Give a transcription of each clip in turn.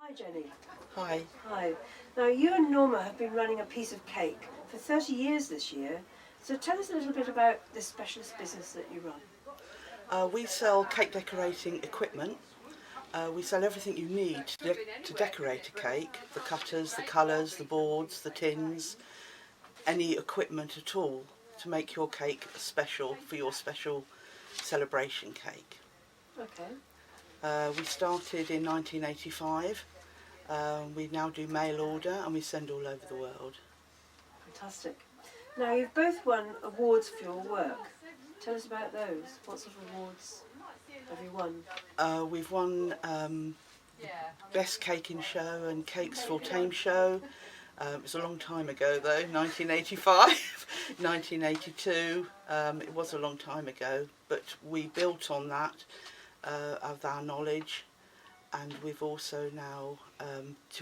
Hi Jenny. Hi. Hi. Now you and Norma have been running a piece of cake for 30 years this year, so tell us a little bit about this specialist business that you run. We sell cake decorating equipment. We sell everything you need to decorate a cake, the cutters, the colours, the boards, the tins, any equipment at all to make your cake special for your special celebration cake. Okay. We started in 1985. We now do mail order and we send all over the world. Fantastic. Now you've both won awards for your work. Tell us about those. What sort of awards have you won? We've won Best Cake in Show and Cakes for Thame show. It was a long time ago though, 1985, 1982. It was a long time ago, but we built on that of our knowledge, and we've also now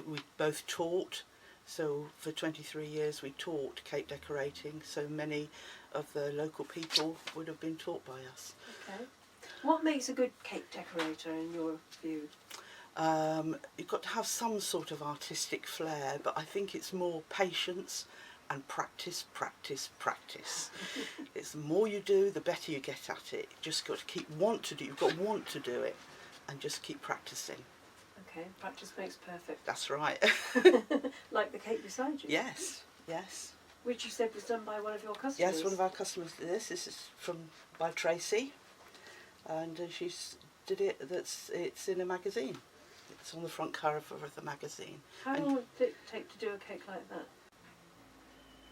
we both taught. So for 23 years we taught cake decorating, so many of the local people would have been taught by us. Okay. What makes a good cake decorator in your view? You've got to have some sort of artistic flair, but I think it's more patience and practice, practice, practice. It's the more you do, the better you get at it. You just got to you've got to want to do it and just keep practicing. Okay, practice makes perfect. That's right. Like the cake beside you? Yes, yes. Which you said was done by one of your customers? Yes, one of our customers did this. This is by Tracy, and did it. It's in a magazine. It's on the front cover of the magazine. How long would it take to do a cake like that?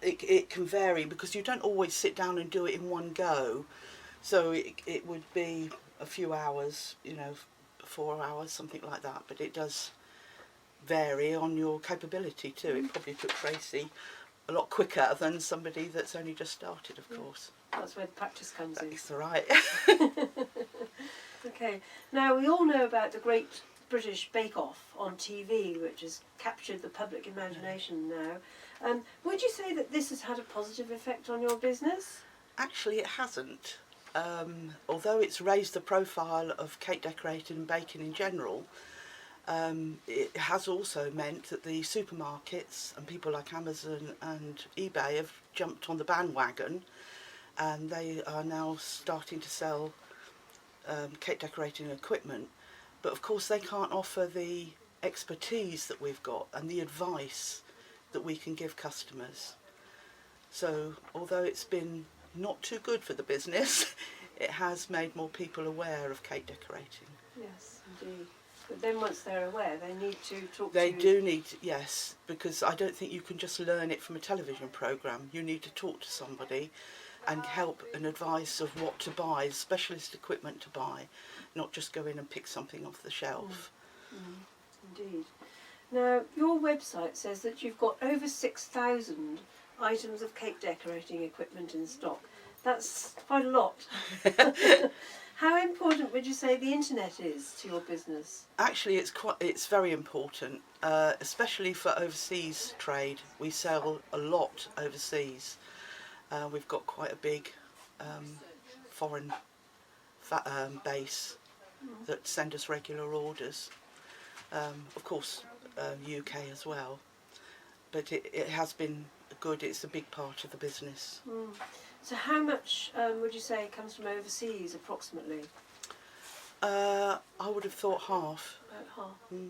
It can vary because you don't always sit down and do it in one go. So it would be a few hours, 4 hours, something like that. But it does vary on your capability too. It probably took Tracy a lot quicker than somebody that's only just started, of course. That's where the practice comes in. That's right. Okay. Now we all know about the Great British Bake Off on TV, which has captured the public imagination now. Would you say that this has had a positive effect on your business? Actually, it hasn't. Although it's raised the profile of cake decorating and baking in general, it has also meant that the supermarkets and people like Amazon and eBay have jumped on the bandwagon, and they are now starting to sell cake decorating equipment. But of course they can't offer the expertise that we've got and the advice that we can give customers. So although it's been not too good for the business, it has made more people aware of cake decorating. Yes, indeed. But then once they're aware, they need to talk They to you. do need to, yes, because I don't think you can just learn it from a television programme. You need to talk to somebody and help and advice of what to buy, specialist equipment to buy, not just go in and pick something off the shelf. Indeed. Now, your website says that you've got over 6,000 items of cake decorating equipment in stock. That's quite a lot. How important would you say the internet is to your business? Actually, it's very important, especially for overseas trade. We sell a lot overseas. We've got quite a big foreign base that send us regular orders. Of course, UK as well. But it has been good. It's a big part of the business. So how much would you say comes from overseas, approximately? I would have thought half. About half.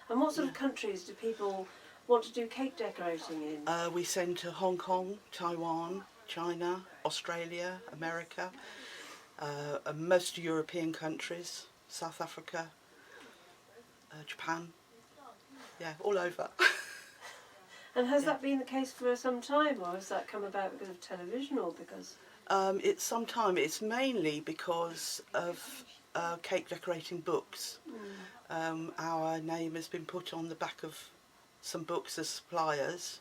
And what sort of countries do people want to do cake decorating in? We send to Hong Kong, Taiwan, China, Australia, America, most European countries, South Africa, Japan, yeah, all over. And has that been the case for some time, or has that come about because of television, or because? It's mainly because of cake decorating books. Our name has been put on the back of some books as suppliers,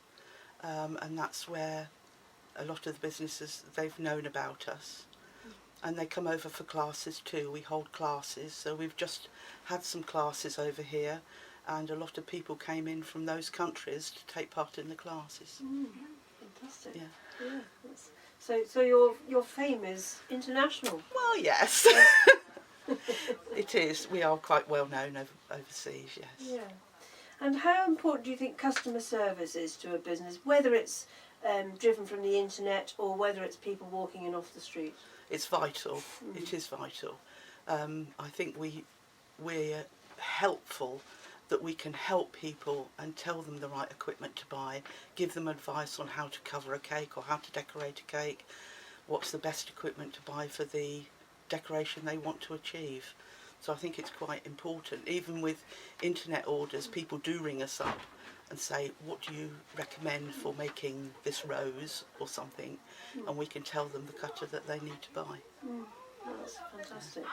and that's where a lot of the businesses, they've known about us. And they come over for classes too. We hold classes, so we've just had some classes over here, and a lot of people came in from those countries to take part in the classes. Fantastic. Yeah. So your fame is international. Well, yes. It is. We are quite well known overseas, yes. Yeah. And how important do you think customer service is to a business, whether it's driven from the internet or whether it's people walking in off the street? It's vital. It is vital. I think we're helpful, that we can help people and tell them the right equipment to buy, give them advice on how to cover a cake or how to decorate a cake, what's the best equipment to buy for the decoration they want to achieve. So I think it's quite important. Even with internet orders, people do ring us up and say, what do you recommend for making this rose or something? And we can tell them the cutter that they need to buy. That's fantastic.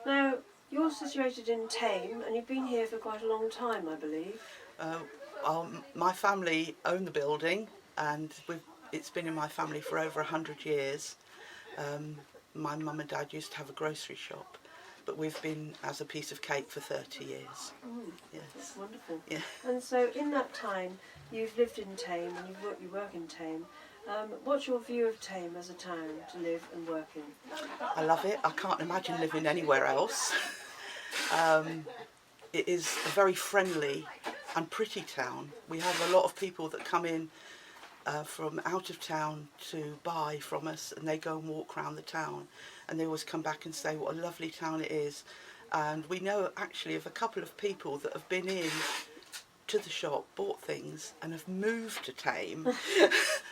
Now, you're situated in Thame and you've been here for quite a long time, I believe. My family own the building, and it's been in my family for over 100 years. My mum and dad used to have a grocery shop, but we've been as a piece of cake for 30 years. Yes. That's wonderful. Yeah. And so in that time, you've lived in Thame and you work in Thame. What's your view of Thame as a town to live and work in? I love it. I can't imagine living anywhere else. It is a very friendly and pretty town. We have a lot of people that come in from out of town to buy from us, and they go and walk around the town, and they always come back and say what a lovely town it is. And we know actually of a couple of people that have been in to the shop, bought things, and have moved to Thame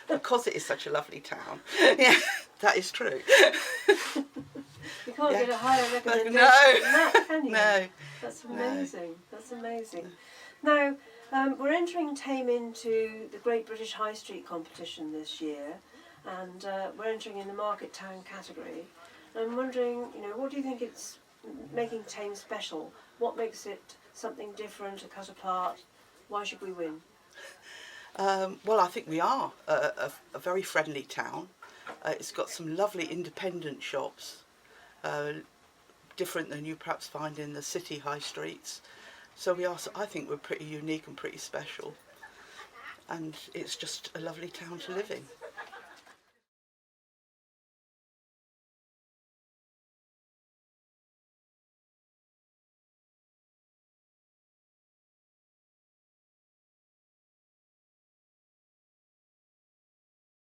because it is such a lovely town. Yeah, that is true. You can't get a higher recommendation No. than that, can you? No. That's amazing. That's amazing. Now, we're entering Thame into the Great British High Street competition this year, and we're entering in the Market Town category. And I'm wondering, what do you think it's making Thame special? What makes it something different, a cut apart? Why should we win? Well, I think we are a very friendly town. It's got some lovely independent shops, different than you perhaps find in the city high streets. So I think we're pretty unique and pretty special. And it's just a lovely town to live in.